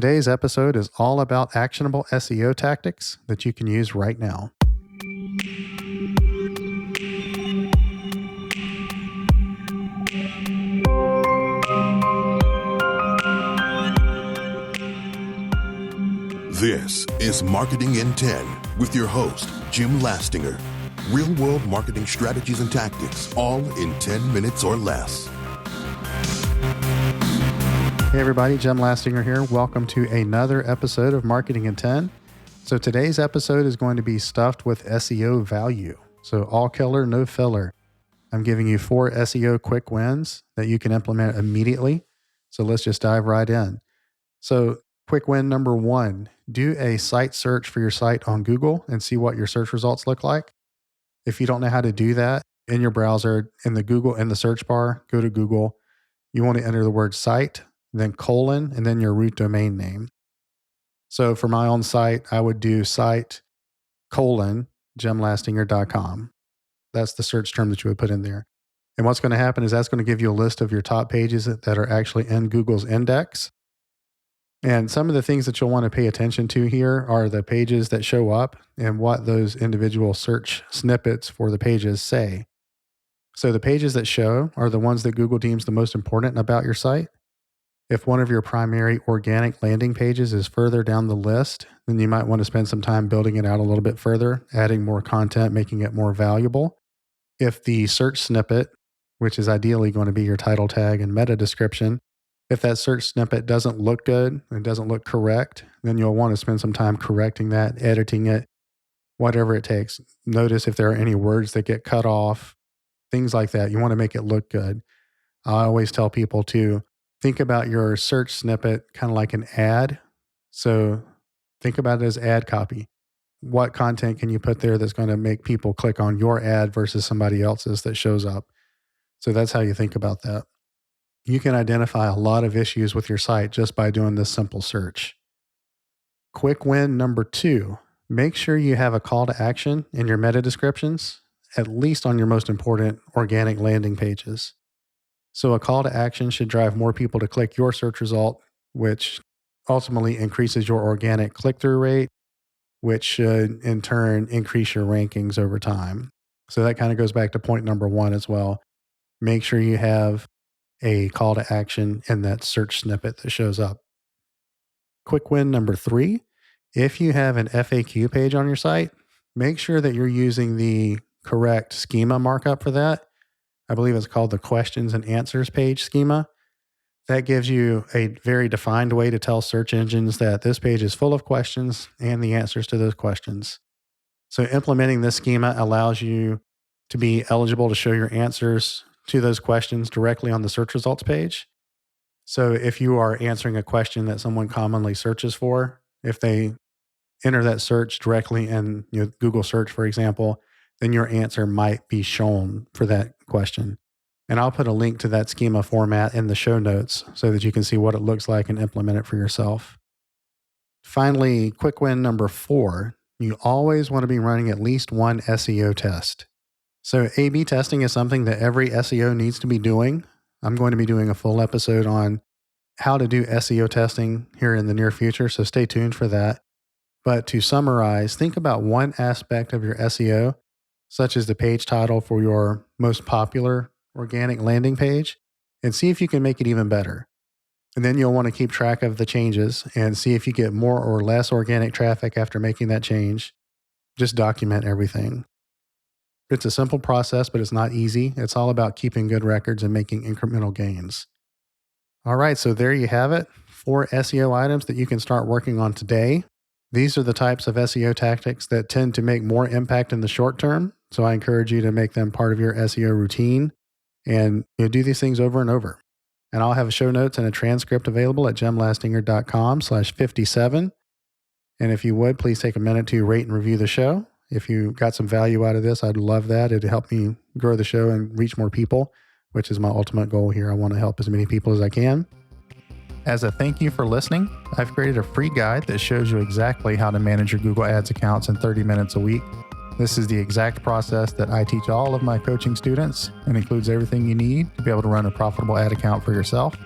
Today's episode is all about actionable SEO tactics that you can use right now. This is Marketing in 10 with your host, Jim Lastinger. Real-world marketing strategies and tactics, all in 10 minutes or less. Hey everybody, Jim Lastinger here. Welcome to another episode of Marketing in 10. So today's episode is going to be stuffed with SEO value. So all killer, no filler. I'm giving you 4 SEO quick wins that you can implement immediately. So let's just dive right in. So quick win number 1, do a site search for your site on Google and see what your search results look like. If you don't know how to do that, in your browser, in the search bar, go to Google. You want to enter the word site, then colon, and then your root domain name. So for my own site, I would do site : jimlastinger.com. That's the search term that you would put in there. And what's going to happen is that's going to give you a list of your top pages that are actually in Google's index. And some of the things that you'll want to pay attention to here are the pages that show up and what those individual search snippets for the pages say. So the pages that show are the ones that Google deems the most important about your site. If one of your primary organic landing pages is further down the list, then you might want to spend some time building it out a little bit further, adding more content, making it more valuable. If the search snippet, which is ideally going to be your title tag and meta description, if that search snippet doesn't look good and doesn't look correct, then you'll want to spend some time correcting that, editing it, whatever it takes. Notice if there are any words that get cut off, things like that. You want to make it look good. I always tell people to think about your search snippet kind of like an ad. So think about it as ad copy. What content can you put there that's going to make people click on your ad versus somebody else's that shows up? So that's how you think about that. You can identify a lot of issues with your site just by doing this simple search. Quick win number 2, make sure you have a call to action in your meta descriptions, at least on your most important organic landing pages. So a call to action should drive more people to click your search result, which ultimately increases your organic click-through rate, which should in turn increase your rankings over time. So that kind of goes back to point number 1 as well. Make sure you have a call to action in that search snippet that shows up. Quick win number 3, if you have an FAQ page on your site, make sure that you're using the correct schema markup for that. I believe it's called the questions and answers page schema. That gives you a very defined way to tell search engines that this page is full of questions and the answers to those questions. So implementing this schema allows you to be eligible to show your answers to those questions directly on the search results page. So if you are answering a question that someone commonly searches for, if they enter that search directly in Google search, for example, then your answer might be shown for that question. And I'll put a link to that schema format in the show notes so that you can see what it looks like and implement it for yourself. Finally, quick win number 4, you always want to be running at least one SEO test. So A/B testing is something that every SEO needs to be doing. I'm going to be doing a full episode on how to do SEO testing here in the near future, so stay tuned for that. But to summarize, think about one aspect of your SEO, such as the page title for your most popular organic landing page, and see if you can make it even better. And then you'll want to keep track of the changes and see if you get more or less organic traffic after making that change. Just document everything. It's a simple process, but it's not easy. It's all about keeping good records and making incremental gains. All right, so there you have it. 4 SEO items that you can start working on today. These are the types of SEO tactics that tend to make more impact in the short term. So I encourage you to make them part of your SEO routine and do these things over and over. And I'll have show notes and a transcript available at jimlastinger.com/57. And if you would, please take a minute to rate and review the show. If you got some value out of this, I'd love that. It'd help me grow the show and reach more people, which is my ultimate goal here. I want to help as many people as I can. As a thank you for listening, I've created a free guide that shows you exactly how to manage your Google Ads accounts in 30 minutes a week. This is the exact process that I teach all of my coaching students and includes everything you need to be able to run a profitable ad account for yourself.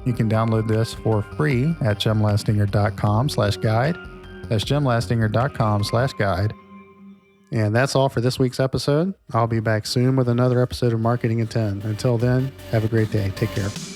You can download this for free at jimlastinger.com/guide. That's jimlastinger.com/guide. And that's all for this week's episode. I'll be back soon with another episode of Marketing in 10. Until then, have a great day. Take care.